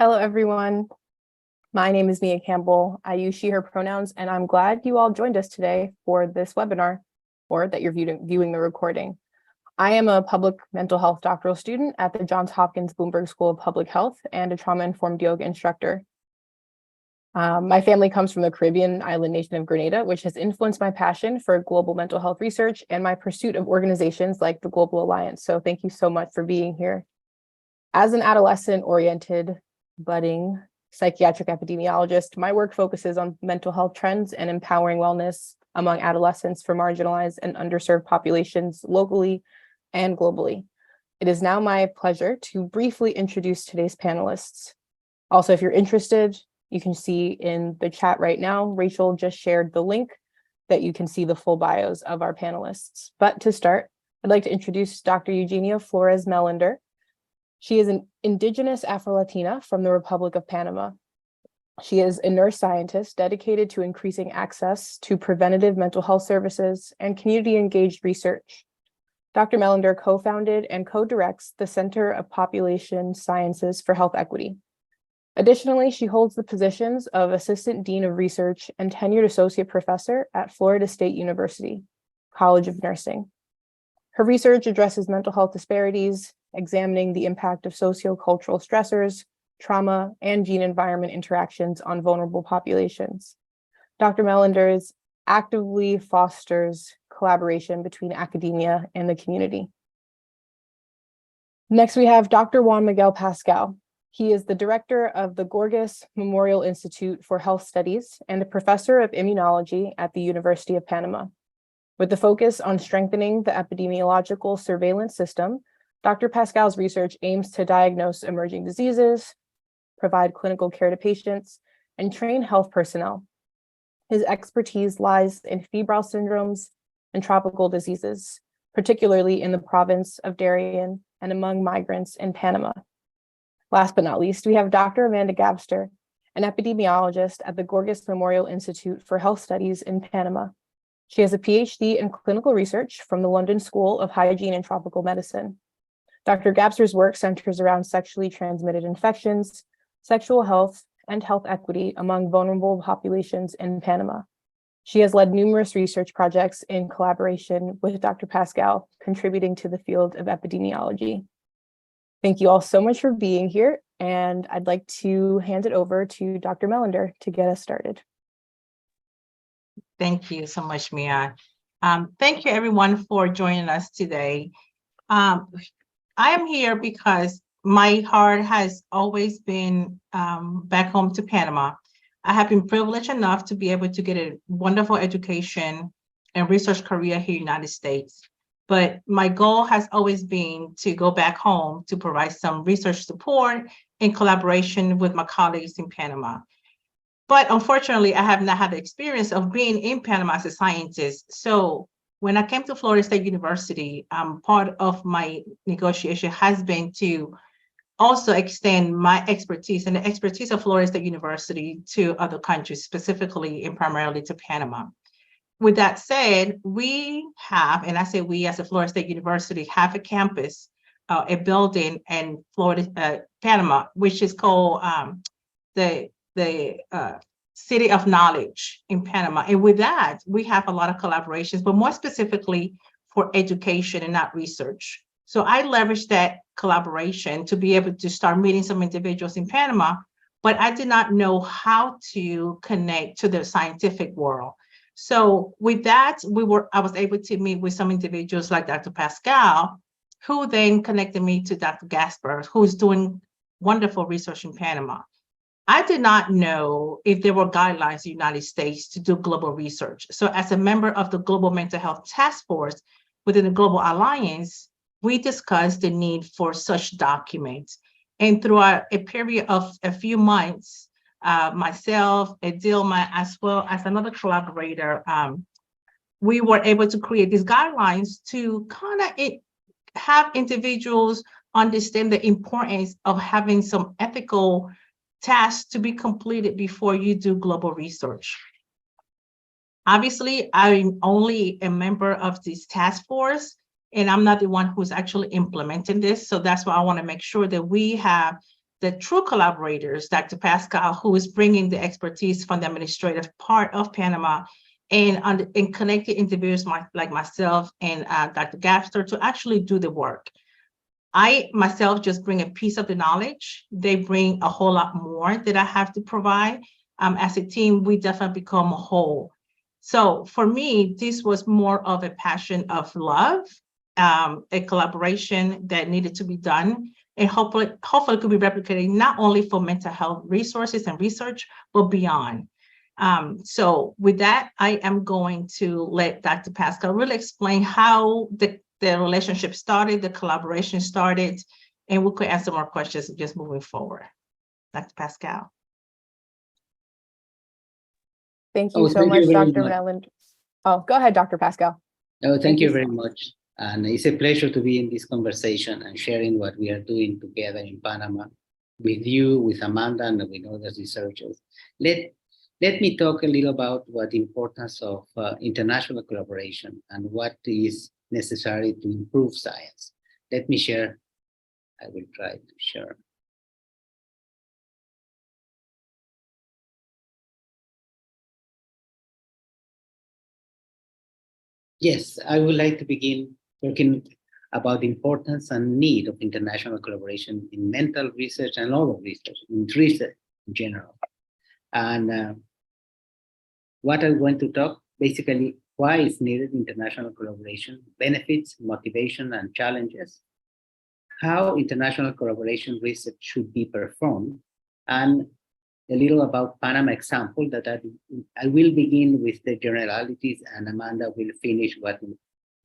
Hello, everyone. My name is Mia Campbell. I use she, her pronouns, and I'm glad you all joined us today for this webinar, or that you're viewing the recording. I am a public mental health doctoral student at the Johns Hopkins Bloomberg School of Public Health and a trauma-informed yoga instructor. My family comes from the Caribbean island nation of Grenada, which has influenced my passion for global mental health research and my pursuit of organizations like the Global Alliance. So thank you so much for being here. As an adolescent-oriented, budding psychiatric epidemiologist, my work focuses on mental health trends and empowering wellness among adolescents for marginalized and underserved populations locally and globally. It is now my pleasure to briefly introduce today's panelists. Also, if you're interested, you can see in the chat right now, Rachel just shared the link that you can see the full bios of our panelists. But to start, I'd like to introduce Dr. Eugenia Flores Melander. She is an indigenous Afro-Latina from the Republic of Panama. She is a nurse scientist dedicated to increasing access to preventative mental health services and community-engaged research. Dr. Melander co-founded and co-directs the Center of Population Sciences for Health Equity. Additionally, she holds the positions of Assistant Dean of Research and Tenured Associate Professor at Florida State University, College of Nursing. Her research addresses mental health disparities, examining the impact of sociocultural stressors, trauma, and gene-environment interactions on vulnerable populations. Dr. Melander actively fosters collaboration between academia and the community. Next, we have Dr. Juan Miguel Pascal. He is the director of the Gorgas Memorial Institute for Health Studies and a professor of immunology at the University of Panama. With the focus on strengthening the epidemiological surveillance system, Dr. Pascal's research aims to diagnose emerging diseases, provide clinical care to patients, and train health personnel. His expertise lies in febrile syndromes and tropical diseases, particularly in the province of Darien and among migrants in Panama. Last but not least, we have Dr. Amanda Gabster, an epidemiologist at the Gorgas Memorial Institute for Health Studies in Panama. She has a PhD in clinical research from the London School of Hygiene and Tropical Medicine. Dr. Gabster's work centers around sexually transmitted infections, sexual health, and health equity among vulnerable populations in Panama. She has led numerous research projects in collaboration with Dr. Pascal, contributing to the field of epidemiology. Thank you all so much for being here, and I'd like to hand it over to Dr. Melander to get us started. Thank you so much, Mia. Thank you everyone for joining us today. I am here because my heart has always been back home to Panama. I have been privileged enough to be able to get a wonderful education and research career here in the United States. But my goal has always been to go back home to provide some research support in collaboration with my colleagues in Panama. But unfortunately, I have not had the experience of being in Panama as a scientist. So when I came to Florida State University, part of my negotiation has been to also extend my expertise and the expertise of Florida State University to other countries, specifically and primarily to Panama. With that said, we have, and I say we as a Florida State University, have a campus, a building in Florida, Panama, which is called the City of Knowledge in Panama. And with that, we have a lot of collaborations, but more specifically for education and not research. So I leveraged that collaboration to be able to start meeting some individuals in Panama, but I did not know how to connect to the scientific world. So with that, I was able to meet with some individuals like Dr. Pascal, who then connected me to Dr. Gabster, who's doing wonderful research in Panama. I did not know if there were guidelines in the United States to do global research. So as a member of the Global Mental Health Task Force within the Global Alliance, we discussed the need for such documents. And throughout a period of a few months, myself, Adilma, as well as another collaborator, we were able to create these guidelines to kind of have individuals understand the importance of having some ethical tasks to be completed before you do global research. Obviously, I'm only a member of this task force, and I'm not the one who's actually implementing this. So that's why I want to make sure that we have the true collaborators, Dr. Pascal, who is bringing the expertise from the administrative part of Panama and connecting individuals like myself and Dr. Gapster to actually do the work. I myself just bring a piece of the knowledge. They bring a whole lot more that I have to provide. As a team, we definitely become a whole. So for me, this was more of a passion of love, a collaboration that needed to be done, and hopefully it could be replicated not only for mental health resources and research, but beyond. So with that, I am going to let Dr. Pascal really explain how the relationship started, the collaboration started, and we could answer more questions just moving forward. Dr. Pascal. Thank you so much, Dr. Melland. Oh, go ahead, Dr. Pascal. Oh, thank you very much. And it's a pleasure to be in this conversation and sharing what we are doing together in Panama with you, with Amanda, and with other researchers. Let me talk a little about what the importance of international collaboration and what is necessary to improve science. Let me share. I will try to share. Yes, I would like to begin talking about the importance and need of international collaboration in mental research and all of research, in research in general. And what I want to talk, basically, why is needed international collaboration, benefits, motivation, and challenges, how international collaboration research should be performed, and a little about Panama example that I will begin with the generalities, and Amanda will finish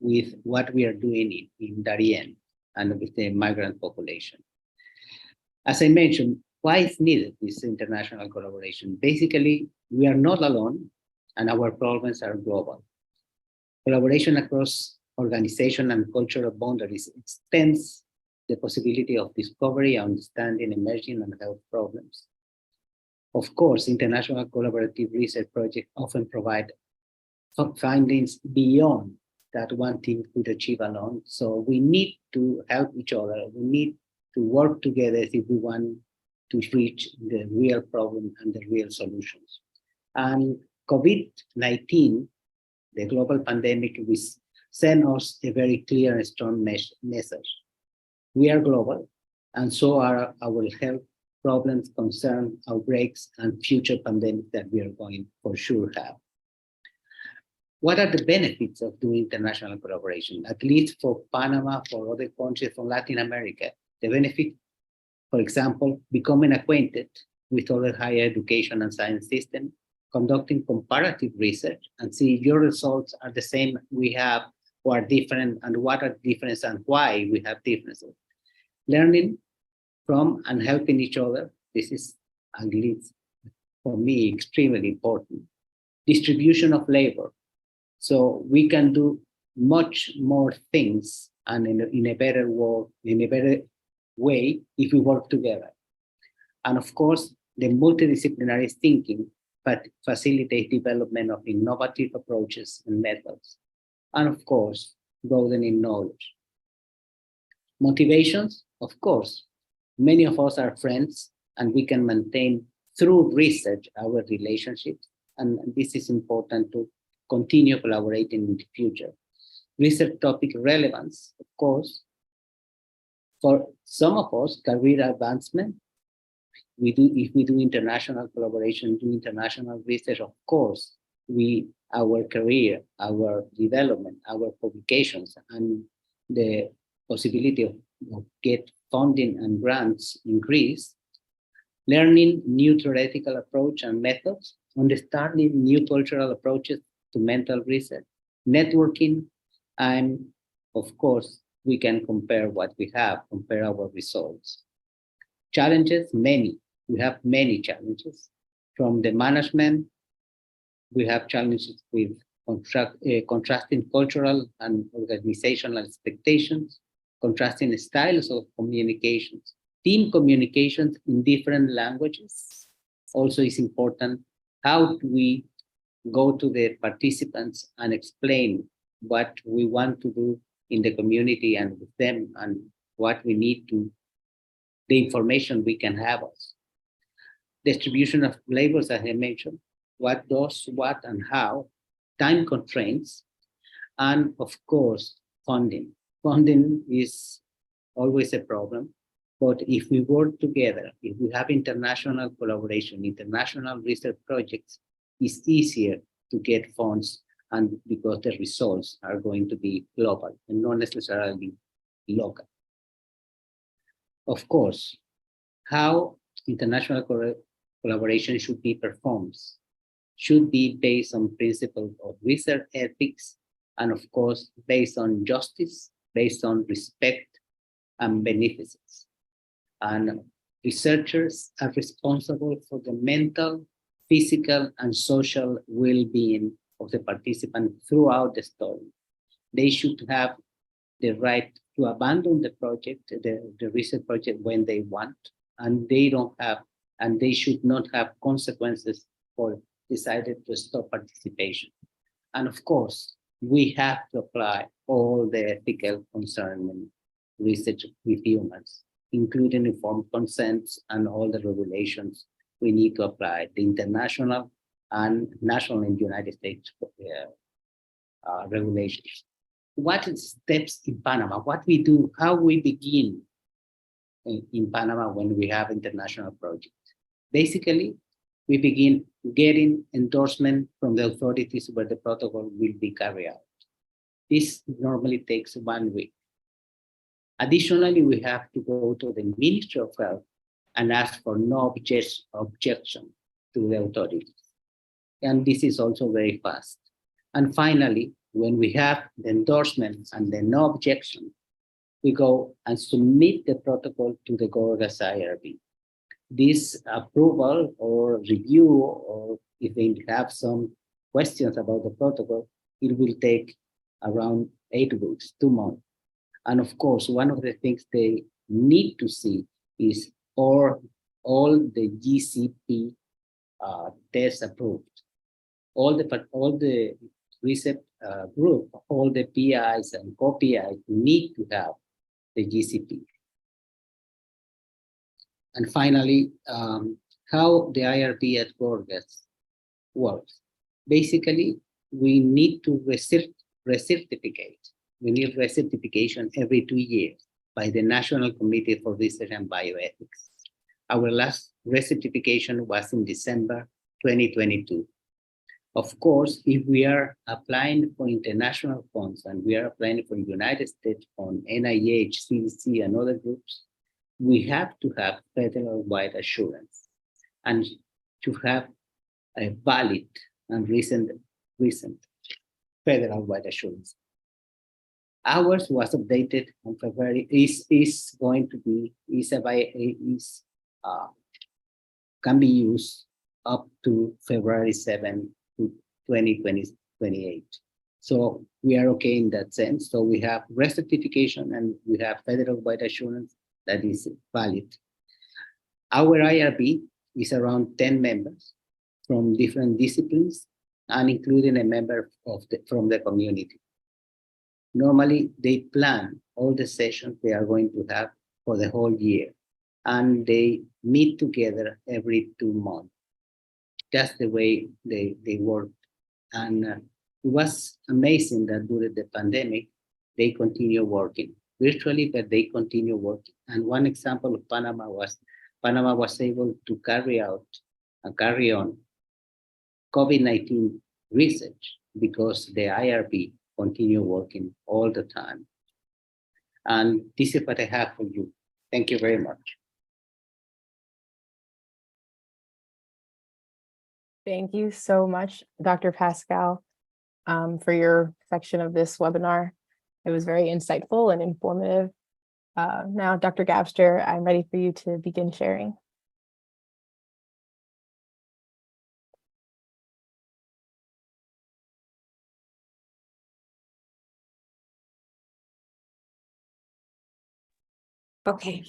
with what we are doing in Darien and with the migrant population. As I mentioned, why is needed this international collaboration? Basically, we are not alone and our problems are global. Collaboration across organization and cultural boundaries extends the possibility of discovery, understanding emerging and health problems. Of course, international collaborative research projects often provide findings beyond that one team could achieve alone. So we need to help each other. We need to work together if we want to reach the real problem and the real solutions. And COVID-19, the global pandemic, sent us a very clear and strong message. We are global, and so are our health problems, concerns, outbreaks, and future pandemics that we are going for sure have. What are the benefits of doing international collaboration? At least for Panama, for other countries from Latin America, the benefit, for example, becoming acquainted with other higher education and science systems, conducting comparative research and see if your results are the same we have or are different, and what are the differences and why we have differences. Learning from and helping each other, this is, at least for me, extremely important. Distribution of labor. So we can do much more things and in a better way if we work together. And of course, the multidisciplinary thinking facilitates development of innovative approaches and methods. And of course, broadening knowledge. Motivations, of course. Many of us are friends and we can maintain through research our relationships. And this is important to continue collaborating in the future. Research topic relevance, of course. For some of us, career advancement, if we do international collaboration, do international research, of course, our career, our development, our publications, and the possibility of get funding and grants increase. Learning new theoretical approach and methods, understanding new cultural approaches to mental research, networking, and of course, we can compare what we have, compare our results. Challenges, many. We have many challenges. From the management, we have challenges with contrasting cultural and organizational expectations, contrasting styles of communications. Team communications in different languages also is important. How do we go to the participants and explain what we want to do in the community and with them and what we need to the information we can have us. Distribution of labors, as I mentioned, what does what and how, time constraints, and of course, funding. Funding is always a problem, but if we work together, if we have international collaboration, international research projects, it's easier to get funds, and because the results are going to be global and not necessarily local. Of course, how international collaboration should be performed should be based on principles of research ethics, and of course, based on justice, based on respect and beneficence. And researchers are responsible for the mental, physical, and social well-being of the participant throughout the study. They should have the right to abandon the project, the research project when they want, and they should not have consequences for decided to stop participation. And of course, we have to apply all the ethical concerns in research with humans, including informed consents and all the regulations we need to apply, the international and national and United States regulations. What is steps in Panama? What we do, how we begin in Panama when we have international projects? Basically, we begin getting endorsement from the authorities where the protocol will be carried out. This normally takes 1 week. Additionally, we have to go to the Ministry of Health and ask for no objection to the authorities. And this is also very fast. And finally, when we have the endorsement and the no objection, we go and submit the protocol to the Gorgas IRB. This approval or review, or if they have some questions about the protocol, it will take around 8 weeks, 2 months. And of course, one of the things they need to see is all the GCP tests approved. All the research group, all the PIs and co-PIs need to have the GCP. And finally, how the IRB at Gorgas works. Basically, we need to recertificate. We need recertification every 2 years by the National Committee for Research and Bioethics. Our last recertification was in December 2022. Of course, if we are applying for international funds and we are applying for United States fund, NIH, CDC, and other groups, we have to have federal-wide assurance and to have a valid and recent federal-wide assurance. Ours was updated on February, can be used up to February 7, 2028. So we are okay in that sense. So we have recertification and we have federal-wide assurance that is valid. Our IRB is around 10 members from different disciplines and including a member from the community. Normally, they plan all the sessions they are going to have for the whole year, and they meet together every 2 months. That's the way they work. And it was amazing that during the pandemic, they continue working virtually, but they continue working. And one example of Panama was able to carry on COVID-19 research because the IRB continue working all the time. And this is what I have for you. Thank you very much. Thank you so much, Dr. Pascal, for your section of this webinar. It was very insightful and informative. Now, Dr. Gabster, I'm ready for you to begin sharing. Okay.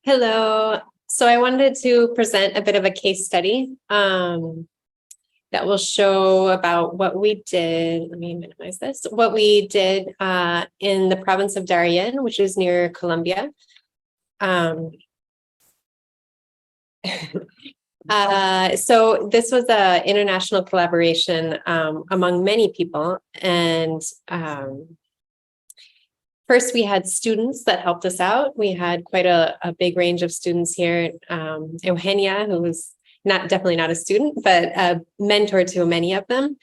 Hello. So I wanted to present a bit of a case study that will show about what we did. Let me minimize this. What we did in the province of Darien, which is near Colombia. So this was a international collaboration among many people, and first we had students that helped us out. We had quite a big range of students here. Eugenia, who was definitely not a student, but a mentor to many of them.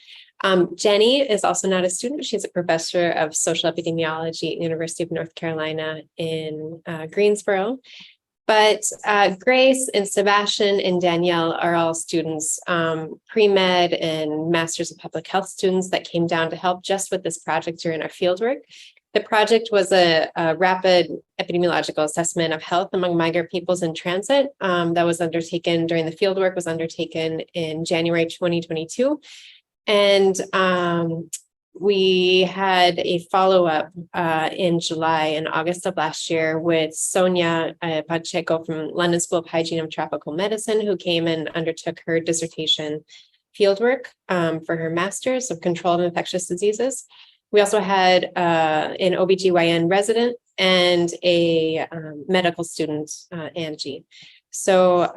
Jenny is also not a student. She's a professor of social epidemiology at University of North Carolina in Greensboro. But Grace and Sebastian and Danielle are all students, pre-med and Masters of Public Health students that came down to help just with this project during our fieldwork. The project was a rapid epidemiological assessment of health among migrant peoples in transit that was undertaken during the fieldwork, was undertaken in January 2022. And we had a follow-up in July and August of last year with Sonia Pacheco from London School of Hygiene and Tropical Medicine, who came and undertook her dissertation fieldwork for her master's of control of infectious diseases. We also had an OBGYN resident and a medical student, Angie. So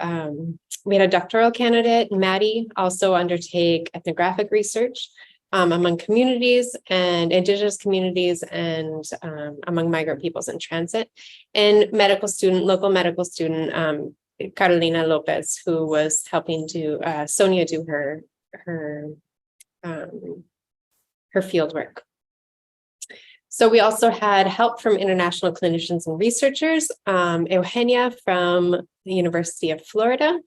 we had a doctoral candidate, Maddie, also undertake ethnographic research among communities and indigenous communities and among migrant peoples in transit, and local medical student, Carolina Lopez, who was helping Sonia do her field work. So we also had help from international clinicians and researchers, Eugenia from the University of Florida,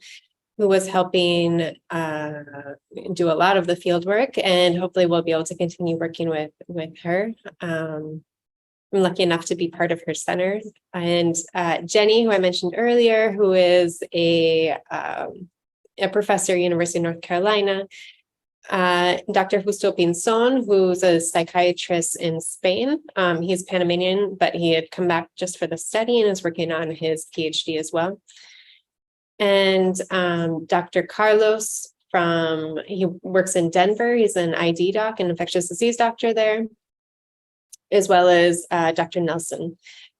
who was helping do a lot of the field work, and hopefully we'll be able to continue working with her. I'm lucky enough to be part of her center. And Jenny, who I mentioned earlier, who is a professor at University of North Carolina, Dr. Justo Pinzon, who's a psychiatrist in Spain. He's Panamanian, but he had come back just for the study and is working on his PhD as well. And Dr. Carlos he works in Denver. He's an ID doc, an infectious disease doctor there, as well as Dr. Nelson,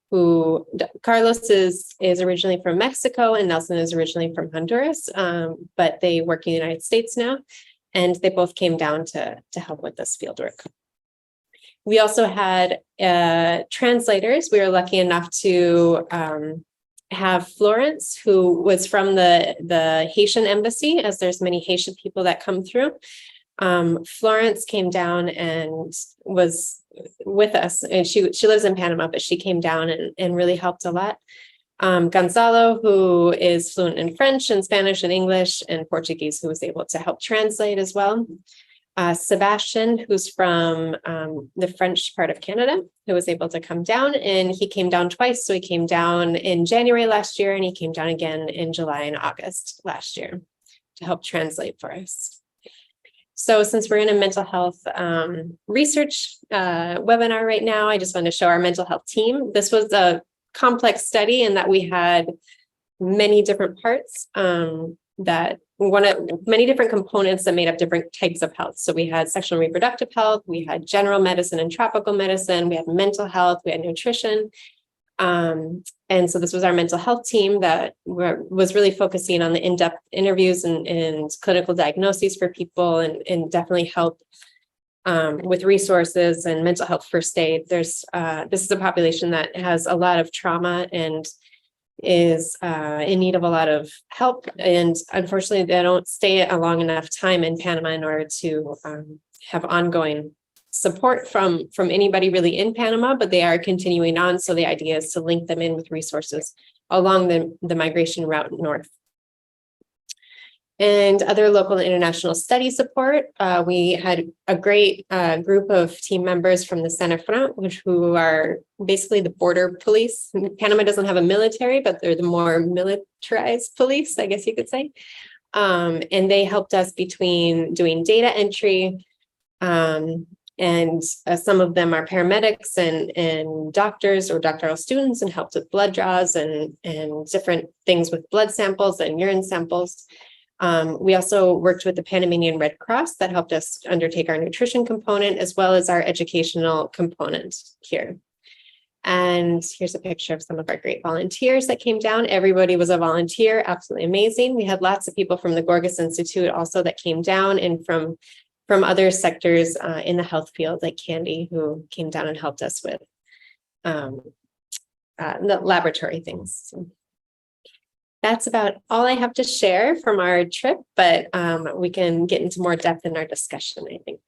who Carlos is originally from Mexico and Nelson is originally from Honduras, but they work in the United States now. And they both came down to help with this fieldwork. We also had translators. We were lucky enough to have Florence, who was from the Haitian embassy, as there's many Haitian people that come through. Florence came down and was with us, and she lives in Panama, but she came down and really helped a lot. Gonzalo, who is fluent in French and Spanish and English and Portuguese, who was able to help translate as well. Sebastian, who's from the French part of Canada, who was able to come down, and he came down twice. So he came down in January last year, and he came down again in July and August last year to help translate for us. So since we're in a mental health research webinar right now, I just want to show our mental health team. This was a complex study in that we had many different parts that many different components that made up different types of health. So we had sexual and reproductive health, we had general medicine and tropical medicine, we had mental health, we had nutrition. And so this was our mental health team that was really focusing on the in-depth interviews and clinical diagnoses for people and definitely help with resources and mental health first aid. This is a population that has a lot of trauma and is in need of a lot of help. And unfortunately, they don't stay a long enough time in Panama in order to have ongoing support from anybody really in Panama, but they are continuing on. So the idea is to link them in with resources along the migration route north. And other local and international study support. We had a great group of team members from the CENEFRAN, who are basically the border police. Panama doesn't have a military, but they're the more militarized police, I guess you could say. And they helped us between doing data entry, and some of them are paramedics and doctors or doctoral students and helped with blood draws and different things with blood samples and urine samples. We also worked with the Panamanian Red Cross that helped us undertake our nutrition component as well as our educational component here. And here's a picture of some of our great volunteers that came down. Everybody was a volunteer, absolutely amazing. We had lots of people from the Gorgas Institute also that came down, and from other sectors in the health field, like Candy, who came down and helped us with the laboratory things. So that's about all I have to share from our trip, but we can get into more depth in our discussion, I think.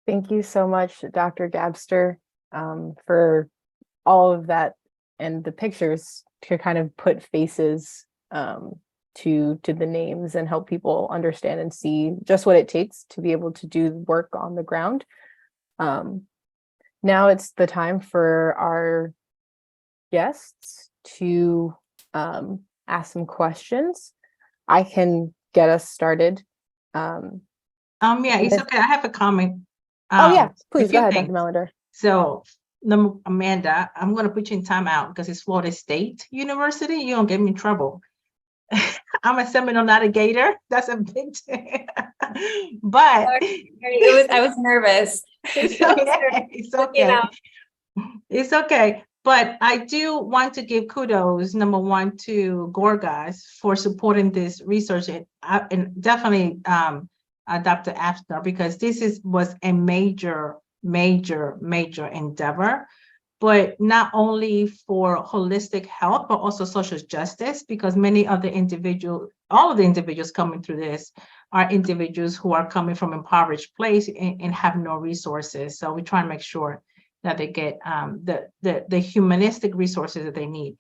Thank you so much, Dr. Gabster, for all of that and the pictures to kind of put faces to the names and help people understand and see just what it takes to be able to do work on the ground. Now it's the time for our guests to ask some questions. I can get us started. Yeah, it's okay. I have a comment. Oh yeah, A please few go ahead, things. Dr. Melander. So, Amanda, I'm going to put you in timeout because it's Florida State University. You don't get me in trouble. I'm a Seminole, not a Gator. That's a big thing. But I was nervous. it's okay. It's okay. It's okay. But I do want to give kudos, number one, to Gorgas for supporting this research, and definitely Dr. Abner, because this was a major endeavor, but not only for holistic health, but also social justice, because all of the individuals coming through this are individuals who are coming from impoverished place and have no resources. So we try and make sure that they get the humanistic resources that they need.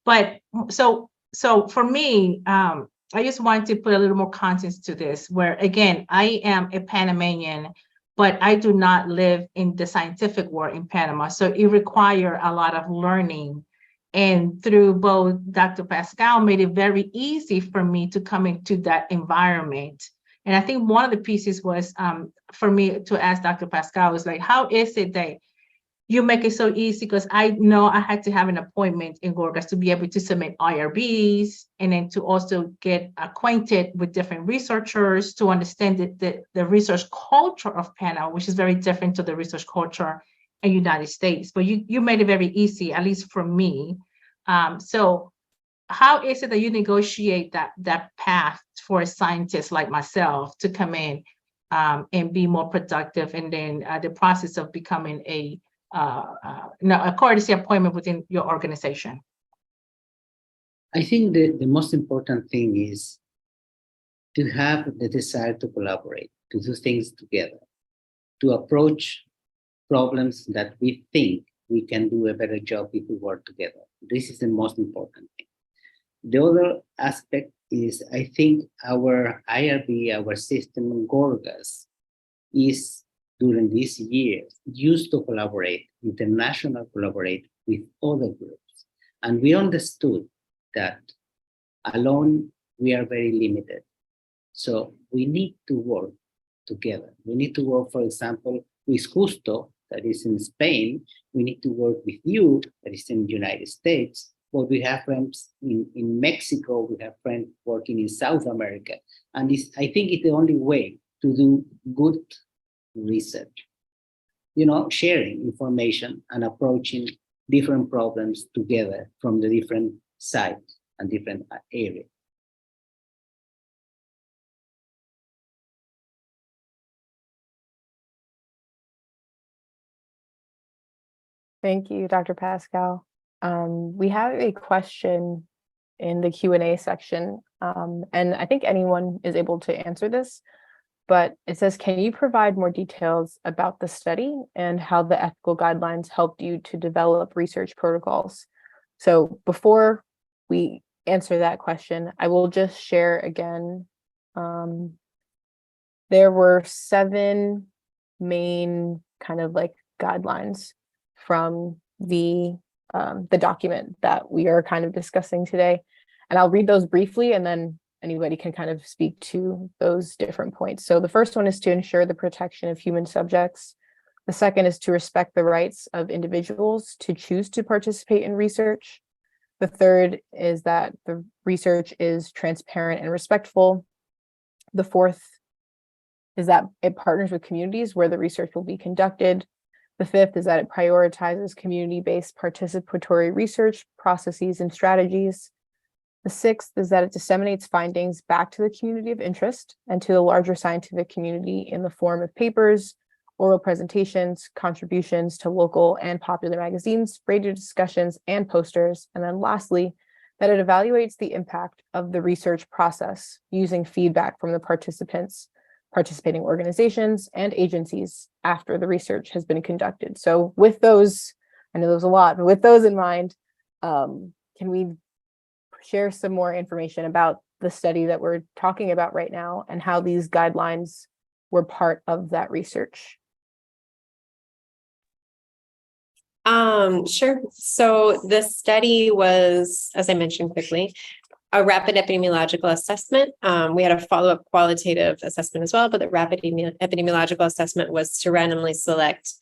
But so for me, I just wanted to put a little more context to this, where again, I am a Panamanian, but I do not live in the scientific world in Panama. So it required a lot of learning. And through both Dr. Pascal made it very easy for me to come into that environment. And I think one of the pieces was for me to ask Dr. Pascal was like, how is it that you make it so easy? Because I know I had to have an appointment in Gorgas to be able to submit IRBs, and then to also get acquainted with different researchers to understand the research culture of Panama, which is very different to the research culture in the United States. But you made it very easy, at least for me. So how is it that you negotiate that path for a scientist like myself to come in and be more productive, and then the process of becoming a courtesy appointment within your organization? I think the most important thing is to have the desire to collaborate, to do things together, to approach problems that we think we can do a better job if we work together. This is the most important thing. The other aspect is, I think our IRB, our system in Gorgas, is during these years used to collaborate, international collaborate with other groups. And we understood that alone we are very limited. So we need to work together. We need to work, for example, with Justo, that is in Spain. We need to work with you, that is in the United States. But we have friends in Mexico, we have friends working in South America. And I think it's the only way to do good research. Sharing information and approaching different problems together from the different sites and different areas. Thank you, Dr. Pascal. We have a question in the Q&A section, and I think anyone is able to answer this, but it says, can you provide more details about the study and how the ethical guidelines helped you to develop research protocols? So before we answer that question, I will just share again. There were 7 main kind of like guidelines from the document that we are kind of discussing today. And I'll read those briefly, and then anybody can kind of speak to those different points. So the first one is to ensure the protection of human subjects. The second is to respect the rights of individuals to choose to participate in research. The third is that the research is transparent and respectful. The fourth is that it partners with communities where the research will be conducted. The fifth is that it prioritizes community-based participatory research processes and strategies. The sixth is that it disseminates findings back to the community of interest and to the larger scientific community in the form of papers, oral presentations, contributions to local and popular magazines, radio discussions, and posters. And then lastly, that it evaluates the impact of the research process using feedback from the participants, participating organizations, and agencies after the research has been conducted. So with those, I know there's a lot, but with those in mind, can we share some more information about the study that we're talking about right now and how these guidelines were part of that research? Sure. So this study was, as I mentioned quickly, a rapid epidemiological assessment. We had a follow-up qualitative assessment as well, but the rapid epidemiological assessment was to randomly select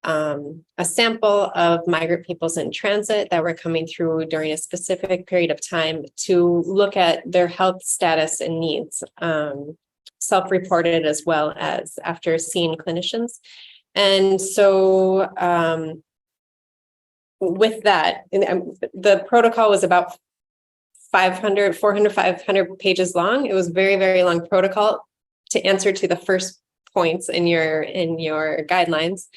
a sample of migrant peoples in transit that were coming through during a specific period of time to look at their health status and needs, self-reported as well as after seeing clinicians. And so with that, the protocol was about 400, 500 pages long. It was very, very long protocol to answer to the first points in your guidelines,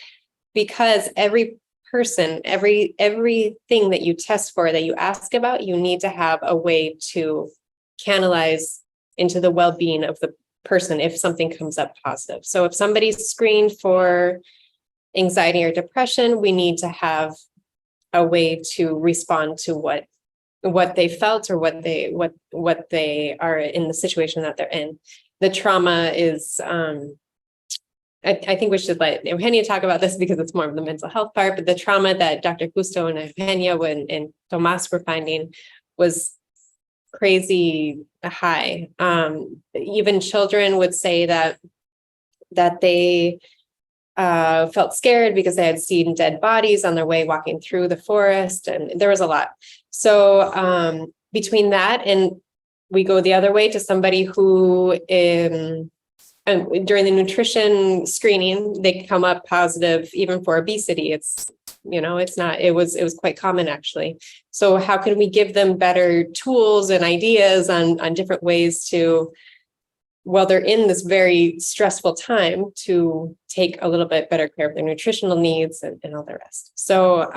because every person, everything that you test for, that you ask about, you need to have a way to canalize into the well-being of the person if something comes up positive. So if somebody's screened for anxiety or depression, we need to have a way to respond to what they felt or what they are in the situation that they're in. The trauma is, I think we should let Eugenia talk about this because it's more of the mental health part, but the trauma that Dr. Justo and Eugenia and Tomas were finding was crazy high. Even children would say that they felt scared because they had seen dead bodies on their way walking through the forest, and there was a lot. So between that, and we go the other way to somebody who during the nutrition screening, they come up positive even for obesity. It was quite common actually. So how can we give them better tools and ideas on different ways to, while they're in this very stressful time, to take a little bit better care of their nutritional needs and all the rest. So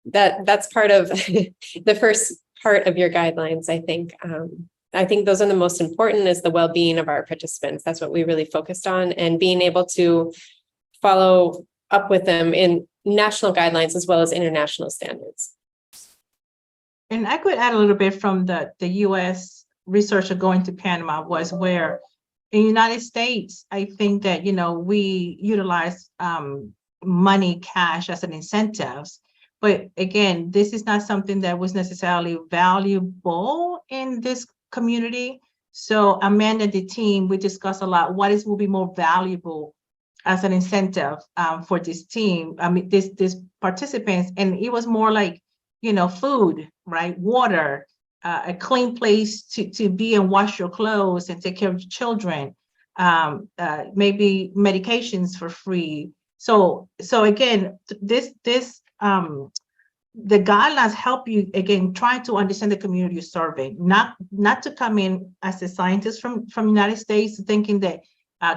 that's part of the first part of your guidelines, I think. I think those are the most important, is the well-being of our participants. That's what we really focused on, and being able to follow up with them in national guidelines as well as international standards. And I could add a little bit from the U.S. researcher going to Panama, was where in the United States, I think that, we utilize money, cash as an incentives. But again, this is not something that was necessarily valuable in this community. So Amanda and the team, we discussed a lot what will be more valuable as an incentive for this team. I mean, this participants, and it was more like, food, right? Water, a clean place to be and wash your clothes and take care of your children, maybe medications for free. So again, the guidelines help you, again, try to understand the community you're serving, not to come in as a scientist from the United States thinking that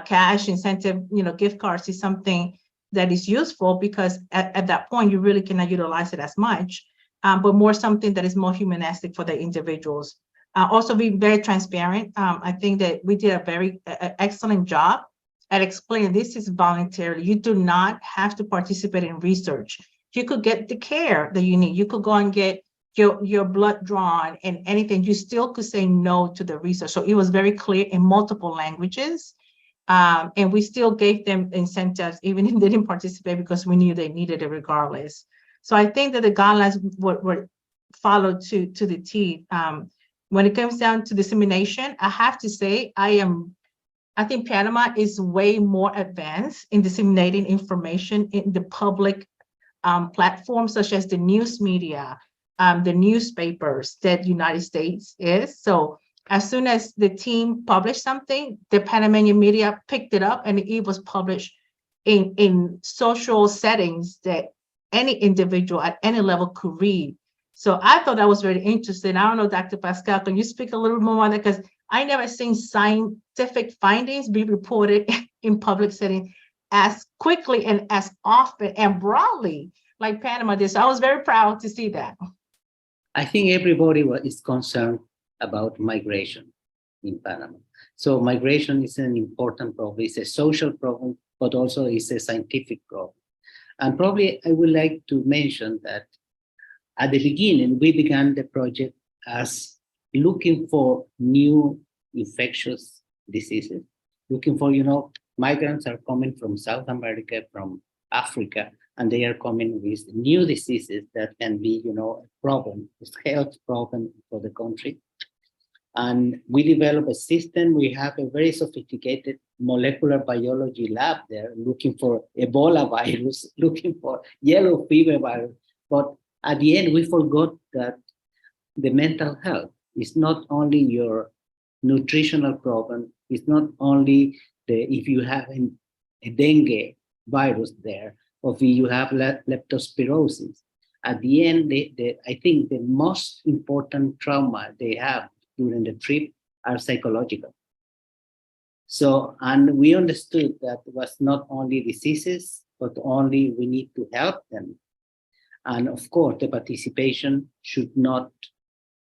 cash incentive, gift cards is something that is useful, because at that point you really cannot utilize it as much, but more something that is more humanistic for the individuals. Also be very transparent. I think that we did a very excellent job at explaining this is voluntary. You do not have to participate in research. You could get the care that you need. You could go and get your blood drawn and anything. You still could say no to the research. So it was very clear in multiple languages. And we still gave them incentives, even if they didn't participate, because we knew they needed it regardless. So I think that the guidelines were followed to the T. When it comes down to dissemination, I have to say, I think Panama is way more advanced in disseminating information in the public platforms, such as the news media, the newspapers that United States is. So as soon as the team published something, the Panamanian media picked it up and it was published in social settings that any individual at any level could read. So I thought that was very interesting. I don't know, Dr. Pascal, can you speak a little more on that? Because I never seen scientific findings be reported in public setting as quickly and as often and broadly like Panama did. So I was very proud to see that. I think everybody is concerned about migration in Panama. So migration is an important problem. It's a social problem, but also it's a scientific problem. And probably I would like to mention that at the beginning, we began the project as looking for new infectious diseases, looking for, migrants are coming from South America, from Africa, and they are coming with new diseases that can be, a problem, a health problem for the country. And we developed a system. We have a very sophisticated molecular biology lab there, looking for Ebola virus, looking for yellow fever virus. But at the end, we forgot that the mental health is not only your nutritional problem. It's not only if you have a dengue virus there, or if you have leptospirosis. At the end, I think the most important trauma they have during the trip are psychological. So, and we understood that it was not only diseases, but only we need to help them. And of course, the participation should not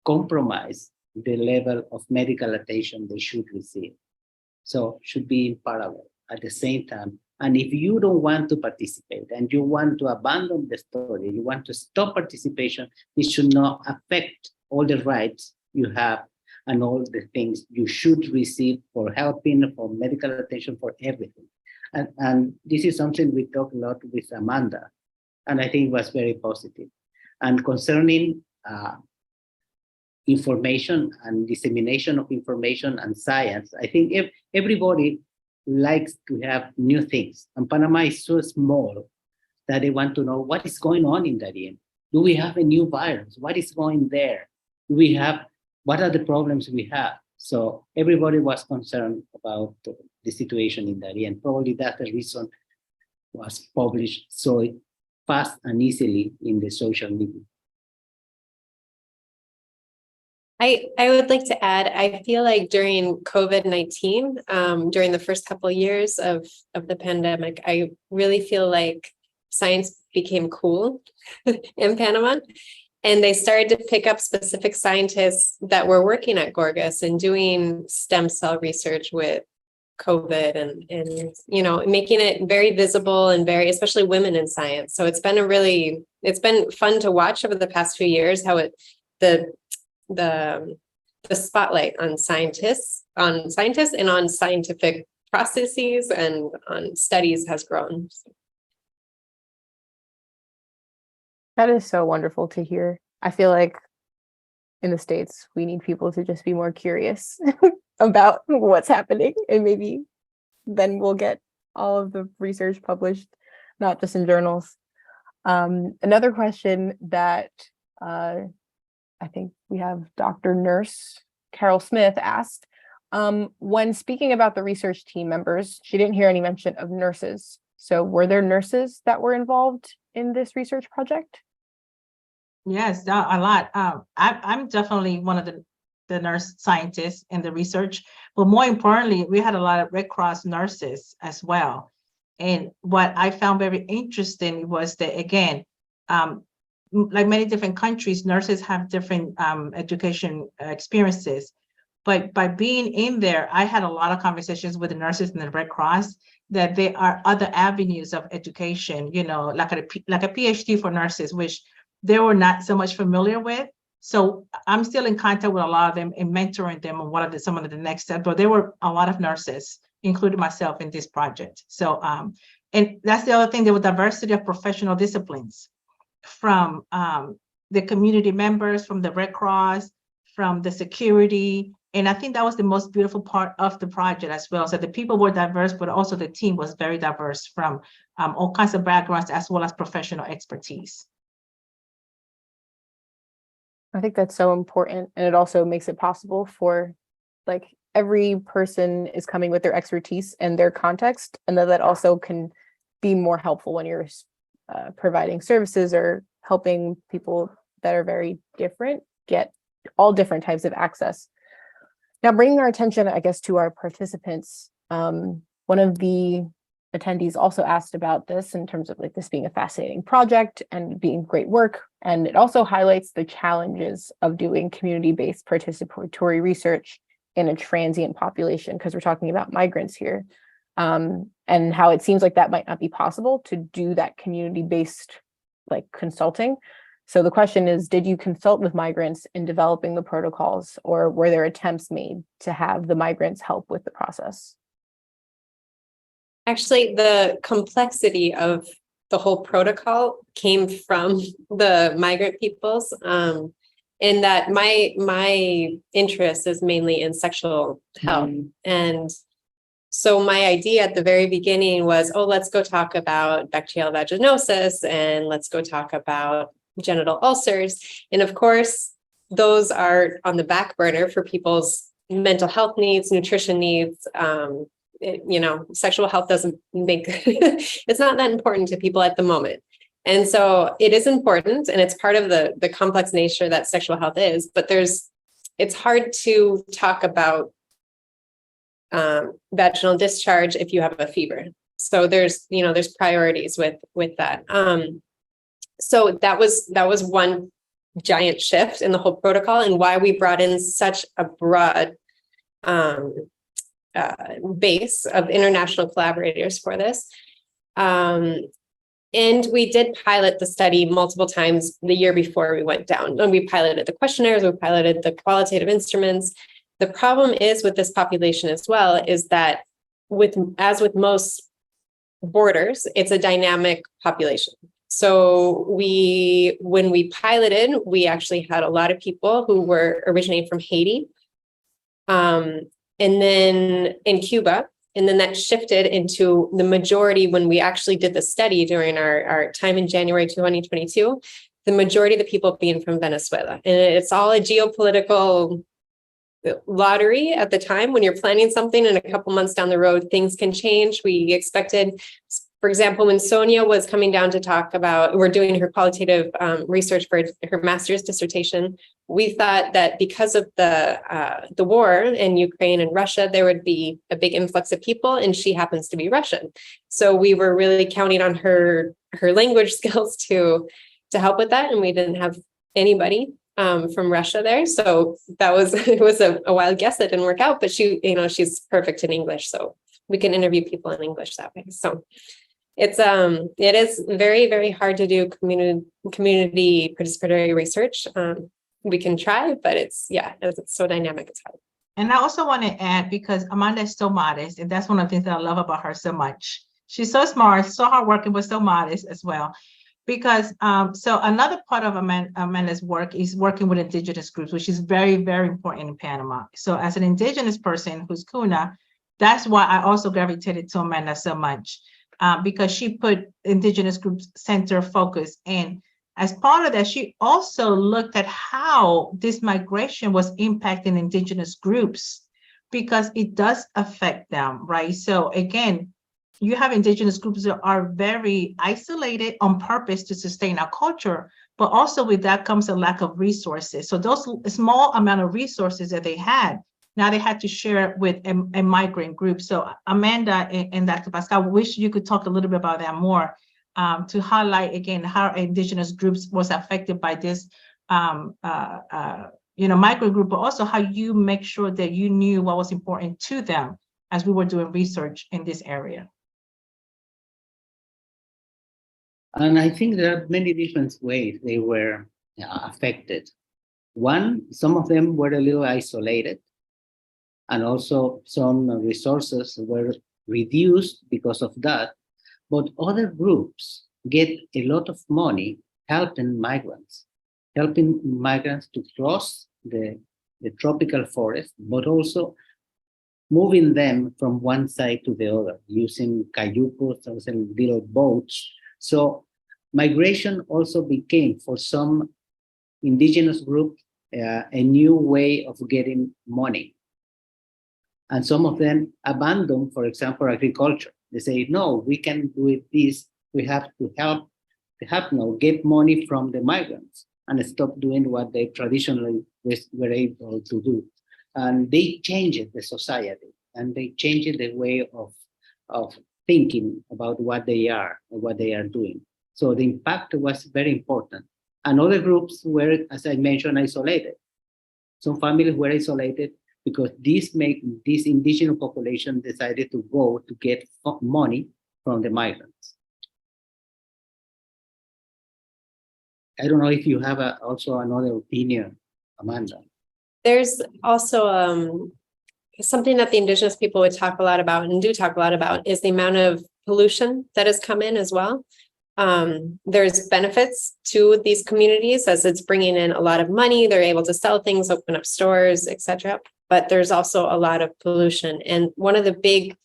compromise the level of medical attention they should receive. So should be in parallel at the same time. And if you don't want to participate and you want to abandon the study, you want to stop participation, it should not affect all the rights you have and all the things you should receive for helping, for medical attention, for everything. And this is something we talked a lot with Amanda, and I think it was very positive. And concerning information and dissemination of information and science, I think everybody likes to have new things. And Panama is so small that they want to know what is going on in Darien. Do we have a new virus? What is going there? What are the problems we have? So everybody was concerned about the situation in Darien. Probably that's the reason was published so fast and easily in the social media. I would like to add, I feel like during COVID-19, during the first couple of years of the pandemic, I really feel like science became cool in Panama. And they started to pick up specific scientists that were working at Gorgas and doing stem cell research with COVID and making it very visible and especially women in science. So it's been fun to watch over the past few years how the spotlight on scientists and on scientific processes and on studies has grown. That is so wonderful to hear. I feel like in the States, we need people to just be more curious about what's happening, and maybe then we'll get all of the research published, not just in journals. Another question that I think we have Dr. Nurse Carol Smith asked, when speaking about the research team members, she didn't hear any mention of nurses. So were there nurses that were involved in this research project? Yes, a lot. I'm definitely one of the nurse scientists in the research, but more importantly, we had a lot of Red Cross nurses as well. And what I found very interesting was that, again, like many different countries, nurses have different education experiences. But by being in there, I had a lot of conversations with the nurses in the Red Cross that there are other avenues of education, like a PhD for nurses, which they were not so much familiar with. So I'm still in contact with a lot of them and mentoring them on what are some of the next steps. But there were a lot of nurses, including myself, in this project. So, and that's the other thing, there was diversity of professional disciplines from the community members, from the Red Cross, from the security. And I think that was the most beautiful part of the project as well. So the people were diverse, but also the team was very diverse from all kinds of backgrounds as well as professional expertise. I think that's so important. And it also makes it possible for like every person is coming with their expertise and their context, and that also can be more helpful when you're providing services or helping people that are very different get all different types of access. Now, bringing our attention, I guess, to our participants, one of the attendees also asked about this in terms of like this being a fascinating project and being great work. And it also highlights the challenges of doing community-based participatory research in a transient population, because we're talking about migrants here, and how it seems like that might not be possible to do that community-based like consulting. So the question is, did you consult with migrants in developing the protocols, or were there attempts made to have the migrants help with the process? Actually, the complexity of the whole protocol came from the migrant peoples. In that my interest is mainly in sexual health. And so my idea at the very beginning was, oh, let's go talk about bacterial vaginosis and let's go talk about genital ulcers. And of course, those are on the back burner for people's mental health needs, nutrition needs. Sexual health doesn't make, it's not that important to people at the moment. And so it is important, and it's part of the complex nature that sexual health is, but it's hard to talk about vaginal discharge if you have a fever. So there's priorities with that. So that was one giant shift in the whole protocol, and why we brought in such a broad base of international collaborators for this. And we did pilot the study multiple times the year before we went down. And we piloted the questionnaires, we piloted the qualitative instruments. The problem is with this population as well, is that as with most borders, it's a dynamic population. So when we piloted, we actually had a lot of people who were originating from Haiti, and then in Cuba. And then that shifted into the majority when we actually did the study during our time in January 2022, the majority of the people being from Venezuela. And it's all a geopolitical lottery at the time. When you're planning something and a couple months down the road, things can change. We expected, for example, when Sonia was coming down to talk about, we're doing her qualitative research for her master's dissertation, we thought that because of the war in Ukraine and Russia, there would be a big influx of people, and she happens to be Russian. So we were really counting on her language skills to help with that, and we didn't have anybody from Russia there. So it was a wild guess that didn't work out, but she's perfect in English, so we can interview people in English that way. So it is very, very hard to do community participatory research. We can try, but it's so dynamic, it's hard. And I also want to add, because Amanda is so modest, and that's one of the things that I love about her so much. She's so smart, so hardworking, but so modest as well. Because so another part of Amanda's work is working with indigenous groups, which is very, very important in Panama. So as an indigenous person who's Kuna, that's why I also gravitated to Amanda so much, because she put indigenous groups center focus. And as part of that, she also looked at how this migration was impacting indigenous groups, because it does affect them, right? So again, you have indigenous groups that are very isolated on purpose to sustain our culture, but also with that comes a lack of resources. So those small amount of resources that they had, now they had to share with a migrant group. So Amanda and Dr. Pascal, I wish you could talk a little bit about that more, to highlight again how indigenous groups was affected by this migrant group, but also how you make sure that you knew what was important to them as we were doing research in this area. And I think there are many different ways they were affected. One, some of them were a little isolated, and also some resources were reduced because of that. But other groups get a lot of money helping migrants to cross the tropical forest, but also moving them from one side to the other, using cayucos and little boats. So migration also became, for some indigenous groups, a new way of getting money. And some of them abandon, for example, agriculture. They say, no, we can do it this. We have to get money from the migrants and stop doing what they traditionally were able to do. And they changed the society and they changed the way of thinking about what they are and what they are doing. So the impact was very important. And other groups were, as I mentioned, isolated. Some families were isolated because this indigenous population decided to go to get money from the migrants. I don't know if you have also another opinion, Amanda. There's also something that the indigenous people would talk a lot about and do talk a lot about is the amount of pollution that has come in as well. There's benefits to these communities as it's bringing in a lot of money. They're able to sell things, open up stores, etc. But there's also a lot of pollution. And one of the big,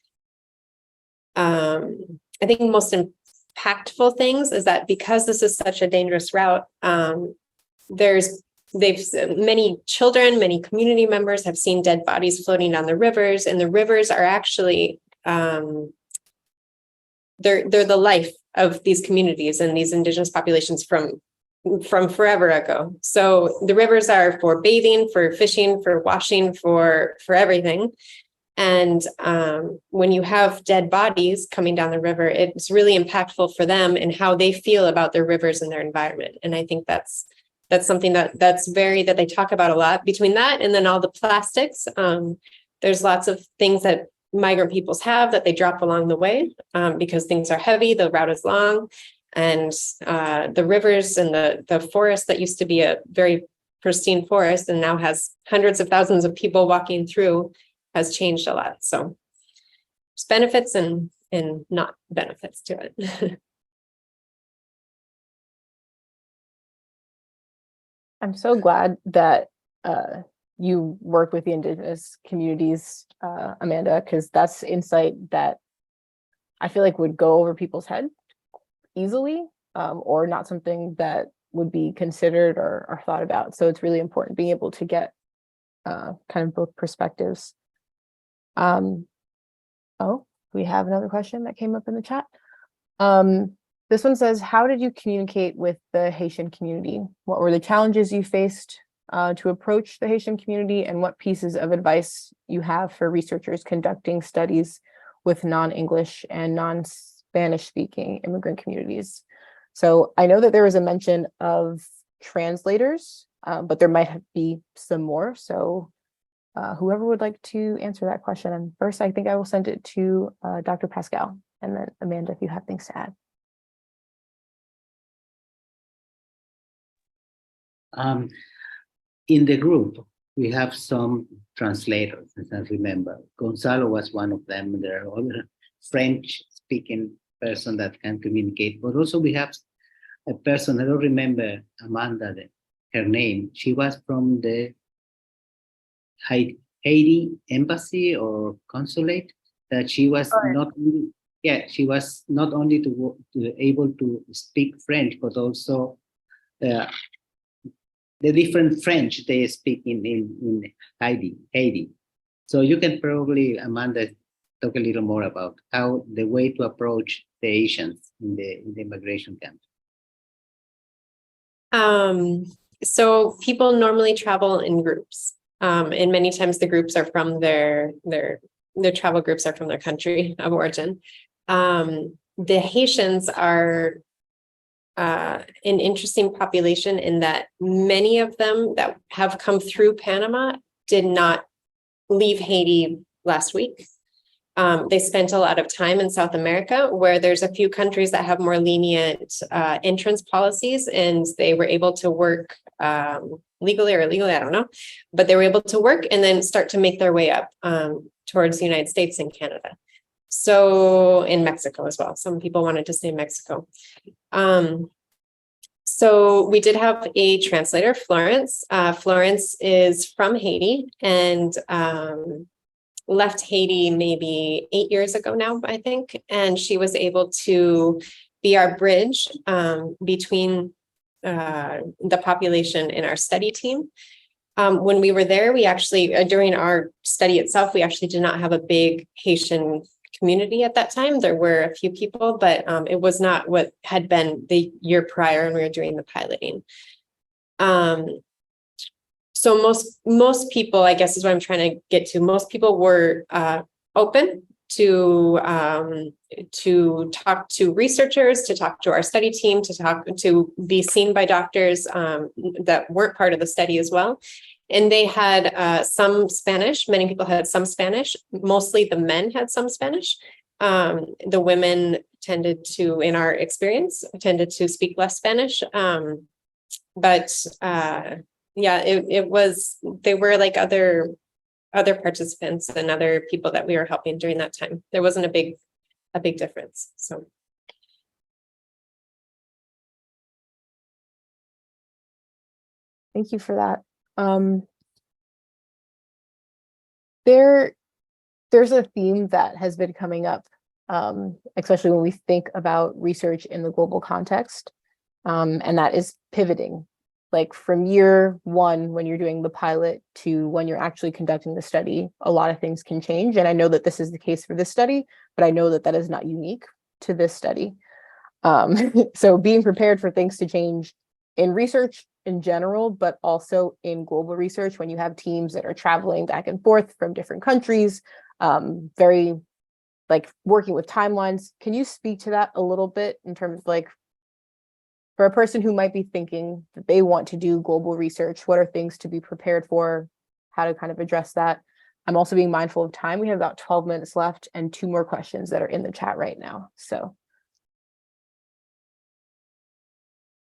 I think most impactful things is that because this is such a dangerous route, many children, many community members have seen dead bodies floating down the rivers, and the rivers are actually, they're the life of these communities and these indigenous populations from forever ago. So the rivers are for bathing, for fishing, for washing, for everything. And when you have dead bodies coming down the river, it's really impactful for them and how they feel about their rivers and their environment. And I think that's something that they talk about a lot. Between that and then all the plastics, there's lots of things that migrant peoples have that they drop along the way because things are heavy, the route is long, and the rivers and the forest that used to be a very pristine forest and now has hundreds of thousands of people walking through has changed a lot. So there's benefits and not benefits to it. I'm so glad that you work with the indigenous communities, Amanda, because that's insight that I feel like would go over people's head easily, or not something that would be considered or thought about. So it's really important being able to get kind of both perspectives. Oh, we have another question that came up in the chat. This one says, how did you communicate with the Haitian community? What were the challenges you faced to approach the Haitian community, and what pieces of advice you have for researchers conducting studies with non-English and non-Spanish speaking immigrant communities? So I know that there was a mention of translators, but there might be some more. So whoever would like to answer that question. And first, I think I will send it to Dr. Pascal, and then Amanda, if you have things to add. In the group, we have some translators, as I remember. Gonzalo was one of them. There are other French-speaking person that can communicate, but also we have a person, I don't remember Amanda, her name. She was from the Haiti embassy or consulate, that she was she was not only able to speak French, but also the different French they speak in Haiti. So you can probably, Amanda, talk a little more about how the way to approach the Asians in the immigration camp. So people normally travel in groups, and many times the groups are from their travel groups are from their country of origin. The Haitians are an interesting population in that many of them that have come through Panama did not leave Haiti last week. They spent a lot of time in South America, where there's a few countries that have more lenient entrance policies, and they were able to work legally or illegally, I don't know, but they were able to work and then start to make their way up towards the United States and Canada. So in Mexico as well. Some people wanted to stay in Mexico. So we did have a translator, Florence. Florence is from Haiti and left Haiti maybe 8 years ago now, I think. And she was able to be our bridge between the population and our study team. When we were there, we actually, during our study itself, we actually did not have a big Haitian community at that time. There were a few people, but it was not what had been the year prior when we were doing the piloting. So most people, I guess is what I'm trying to get to. Most people were open to talk to researchers, to talk to our study team, to be seen by doctors that weren't part of the study as well. And they had some Spanish. Many people had some Spanish. Mostly the men had some Spanish. The women tended to, in our experience, tended to speak less Spanish. Yeah, it was, they were like other participants and other people that we were helping during that time. There wasn't a big difference. So. Thank you for that. There's a theme that has been coming up, especially when we think about research in the global context, and that is pivoting. Like from year one, when you're doing the pilot to when you're actually conducting the study, a lot of things can change. And I know that this is the case for this study, but I know that that is not unique to this study. So being prepared for things to change in research in general, but also in global research, when you have teams that are traveling back and forth from different countries, very like working with timelines. Can you speak to that a little bit in terms of like, for a person who might be thinking that they want to do global research, what are things to be prepared for, how to kind of address that? I'm also being mindful of time. We have about 12 minutes left and 2 more questions that are in the chat right now. So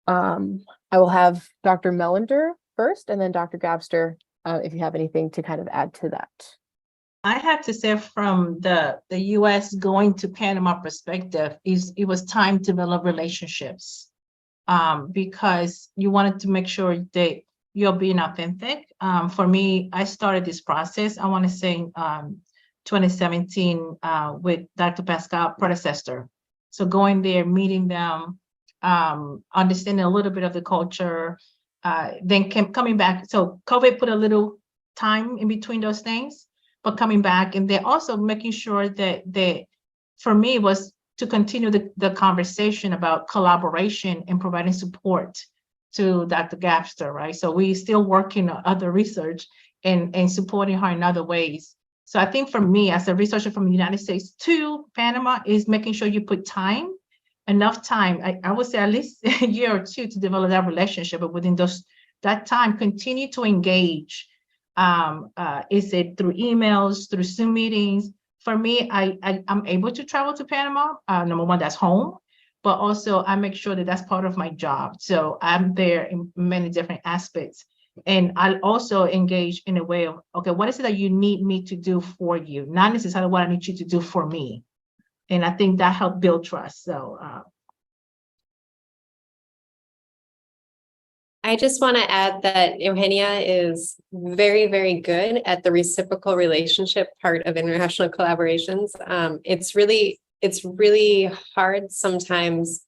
I will have Dr. Melander first and then Dr. Gabster, if you have anything to kind of add to that. I have to say from the US going to Panama perspective, it was time to develop relationships. Because you wanted to make sure that you're being authentic. For me, I started this process, I want to say 2017 with Dr. Pascal predecessor. So going there, meeting them, understanding a little bit of the culture, then coming back. So COVID put a little time in between those things, but coming back and they're also making sure that for me it was to continue the conversation about collaboration and providing support to Dr. Gabster, right? So we still working on other research and supporting her in other ways. So I think for me, as a researcher from the United States to Panama, is making sure you put time, enough time. I would say at least a year or 2 to develop that relationship, but within that time, continue to engage. Is it through emails, through Zoom meetings? For me, I'm able to travel to Panama. Number one, that's home, but also I make sure that that's part of my job. So I'm there in many different aspects. And I also engage in a way of, okay, what is it that you need me to do for you? Not necessarily what I need you to do for me. And I think that helped build trust. So I just want to add that Eugenia is very, very good at the reciprocal relationship part of international collaborations. It's really hard sometimes,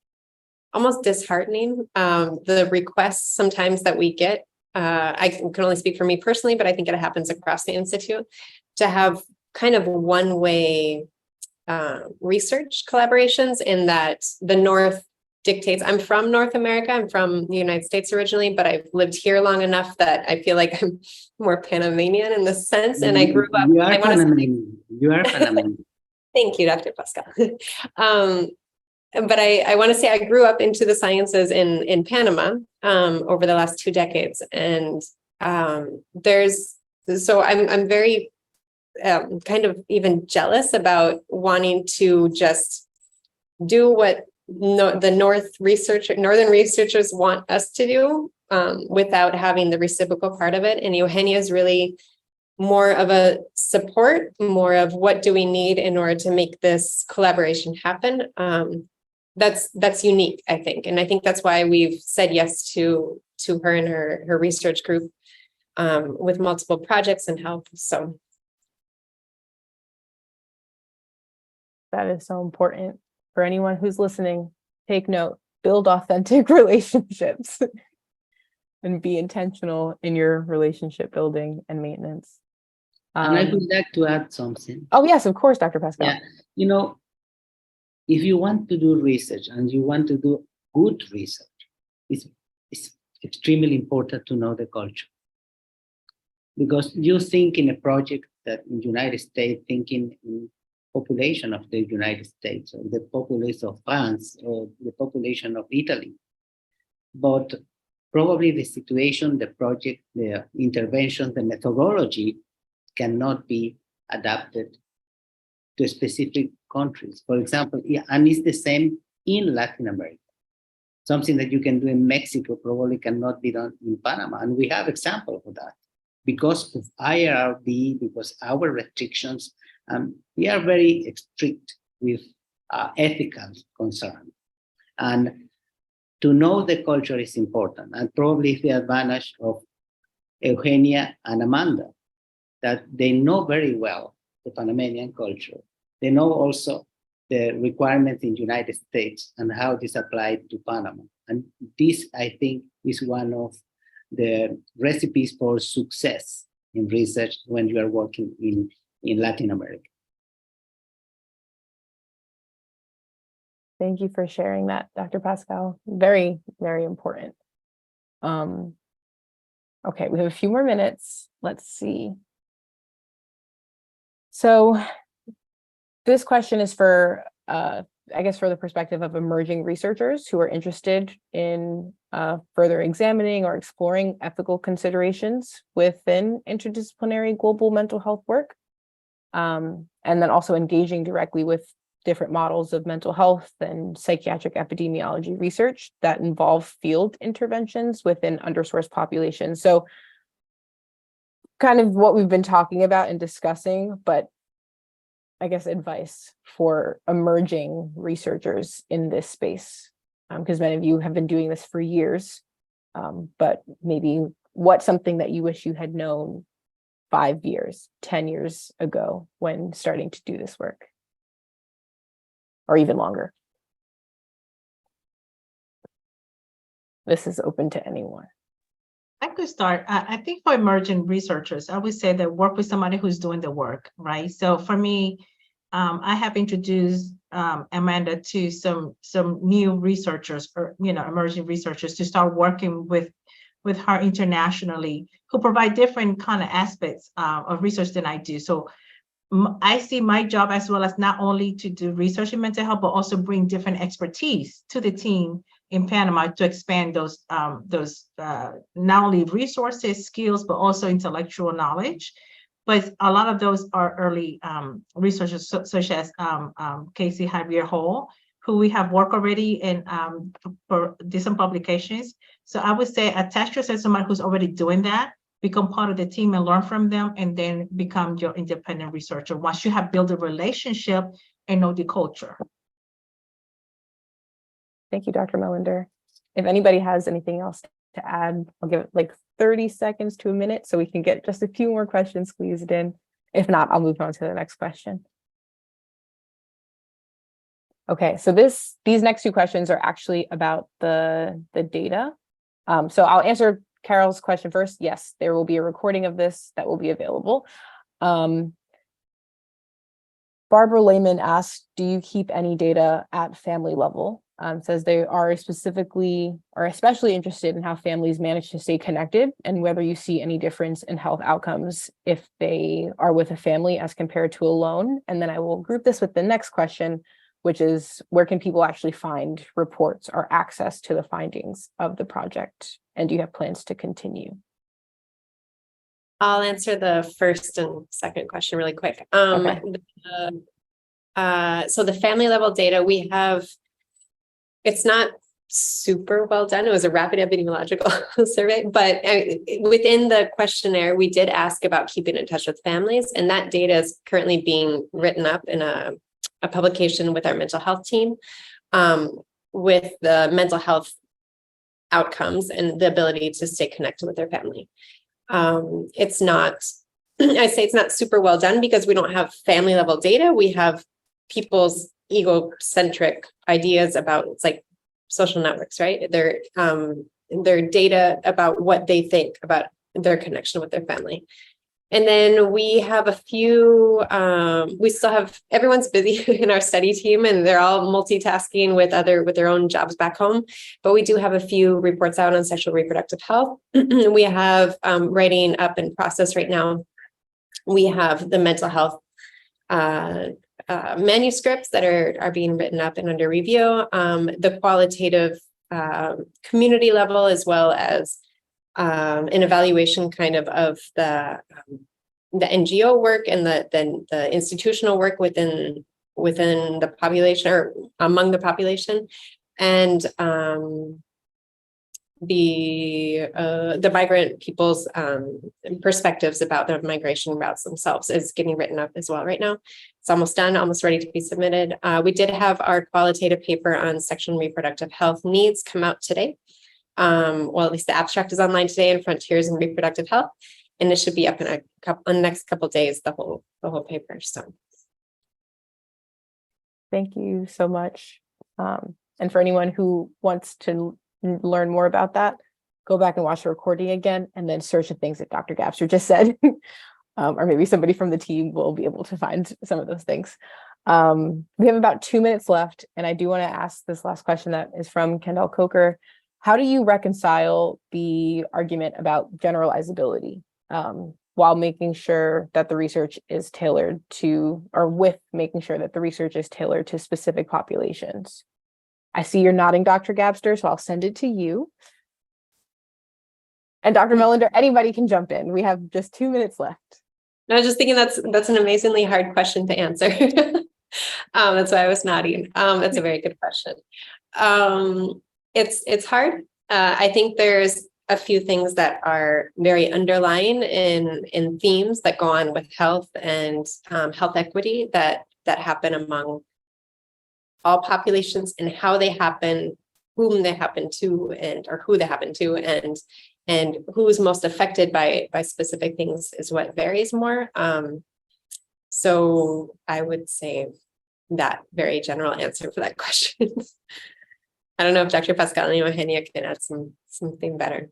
almost disheartening, the requests sometimes that we get. I can only speak for me personally, but I think it happens across the Institute to have kind of one-way research collaborations in that the North dictates. I'm from North America. I'm from the United States originally, but I've lived here long enough that I feel like I'm more Panamanian in this sense. And I grew up. You are Panamanian. You are Panamanian. Thank you, Dr. Pascal. But I want to say I grew up into the sciences in Panama over the last 2 decades, and I'm very kind of even jealous about wanting to just do what the northern researchers want us to do without having the reciprocal part of it. And Eugenia is really more of a support, more of what do we need in order to make this collaboration happen. That's unique, I think. And I think that's why we've said yes to her and her research group with multiple projects and help. So That is so important. For anyone who's listening, take note, build authentic relationships. and be intentional in your relationship building and maintenance. And I would like to add something. Oh, yes, of course, Dr. Pascal. Yeah, you know, if you want to do research and you want to do good research, it's extremely important to know the culture. Because you think in a project that in the United States, thinking in population of the United States, or the population of France, or the population of Italy. But probably the situation, the project, the intervention, the methodology cannot be adapted to specific countries. For example, and it's the same in Latin America. Something that you can do in Mexico probably cannot be done in Panama. And we have examples of that. Because of IRB, because our restrictions, we are very strict with ethical concern. And to know the culture is important. And probably the advantage of Eugenia and Amanda, that they know very well the Panamanian culture. They know also the requirements in the United States and how this applied to Panama. And this, I think, is one of the recipes for success in research when you are working in Latin America. Thank you for sharing that, Dr. Pascal. Very, very important. Okay, we have a few more minutes. Let's see. So this question is for, I guess, for the perspective of emerging researchers who are interested in further examining or exploring ethical considerations within interdisciplinary global mental health work, and then also engaging directly with different models of mental health and psychiatric epidemiology research that involve field interventions within undersourced populations. So kind of what we've been talking about and discussing, but I guess advice for emerging researchers in this space, because many of you have been doing this for years, but maybe what's something that you wish you had known 5 years, 10 years ago when starting to do this work, or even longer? This is open to anyone. I could start. I think for emerging researchers, I would say that work with somebody who's doing the work, right? So for me, I have introduced Amanda to some new researchers, or emerging researchers, to start working with her internationally, who provide different kind of aspects of research than I do. So I see my job as well as not only to do research in mental health, but also bring different expertise to the team in Panama to expand those not only resources, skills, but also intellectual knowledge. But a lot of those are early researchers, such as Casey Javier Hall, who we have worked already in for different publications. So I would say attach yourself to someone who's already doing that, become part of the team and learn from them, and then become your independent researcher once you have built a relationship and know the culture. Thank you, Dr. Melinder. If anybody has anything else to add, I'll give it like 30 seconds to a minute so we can get just a few more questions squeezed in. If not, I'll move on to the next question. Okay, so these next two questions are actually about the data. So I'll answer Carol's question first. Yes, there will be a recording of this that will be available. Barbara Lehman asked, do you keep any data at family level? Says they are especially interested in how families manage to stay connected and whether you see any difference in health outcomes if they are with a family as compared to alone. And then I will group this with the next question, which is where can people actually find reports or access to the findings of the project? And do you have plans to continue? I'll answer the first and second question really quick. Okay. So the family level data we have, it's not super well done. It was a rapid epidemiological survey, but within the questionnaire, we did ask about keeping in touch with families, and that data is currently being written up in a publication with our mental health team, with the mental health outcomes and the ability to stay connected with their family. It's not, I say it's not super well done because we don't have family level data. We have people's egocentric ideas about, it's like social networks, right? They're their data about what they think about their connection with their family. And then we have a few, we still have, everyone's busy in our study team and they're all multitasking with their own jobs back home. But we do have a few reports out on sexual reproductive health. We have writing up in process right now. We have the mental health manuscripts that are being written up and under review, the qualitative community level, as well as an evaluation kind of the NGO work and the institutional work within the population or among the population, and the migrant people's perspectives about the migration routes themselves is getting written up as well right now. It's almost done, almost ready to be submitted. We did have our qualitative paper on sexual and reproductive health needs come out today. Well, at least the abstract is online today in Frontiers in Reproductive Health, and it should be up in the next couple of days, the whole paper. So Thank you so much. And for anyone who wants to learn more about that, go back and watch the recording again, and then search the things that Dr. Gabster just said. Or maybe somebody from the team will be able to find some of those things. We have about 2 minutes left, and I do want to ask this last question that is from Kendall Coker. How do you reconcile the argument about generalizability while making sure that the research is tailored to, or with making sure that the research is tailored to specific populations? I see you're nodding, Dr. Gabster, so I'll send it to you. And Dr. Melander, anybody can jump in. We have just 2 minutes left. I was just thinking that's an amazingly hard question to answer. That's why I was nodding. That's a very good question. It's hard. I think there's a few things that are very underlying in themes that go on with health and health equity that happen among all populations, and how they happen, whom they happen to, or who they happen to, and who's most affected by specific things is what varies more. So I would say that very general answer for that question. I don't know if Dr. Pascalini or Eugenia can add something better.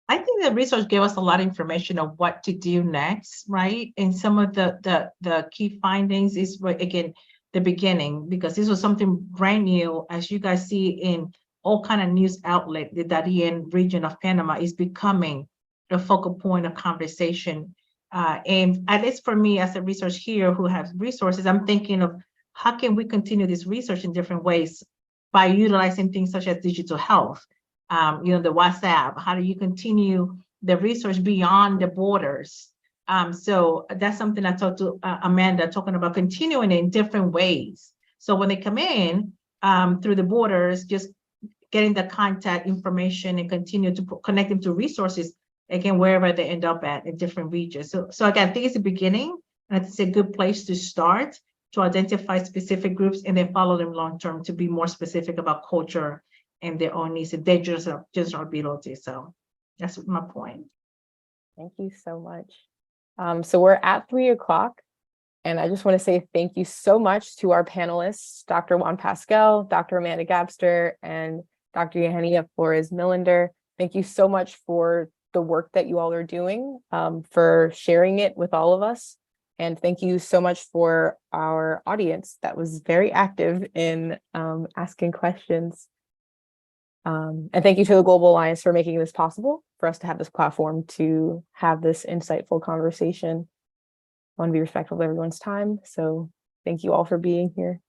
I think the research gave us a lot of information of what to do next, right? And some of the key findings is, again, the beginning, because this was something brand new. As you guys see in all kind of news outlet, the Darien region of Panama is becoming the focal point of conversation. And at least for me as a researcher here who has resources, I'm thinking of how can we continue this research in different ways by utilizing things such as digital health, the WhatsApp. How do you continue the research beyond the borders? So that's something I talked to Amanda, talking about continuing in different ways. So when they come in through the borders, just getting the contact information and continue to connect them to resources, again, wherever they end up at in different regions. So again, I think it's the beginning, and it's a good place to start to identify specific groups and then follow them long-term to be more specific about culture and their own needs and their general ability. So that's my point. Thank you so much. So we're at 3 o'clock, and I just want to say thank you so much to our panelists, Dr. Juan Pascal, Dr. Amanda Gabster, and Dr. Eugenia Flores Melander. Thank you so much for the work that you all are doing, for sharing it with all of us. And thank you so much for our audience that was very active in asking questions. And thank you to the Global Alliance for making this possible for us to have this platform to have this insightful conversation. I want to be respectful of everyone's time. So thank you all for being here.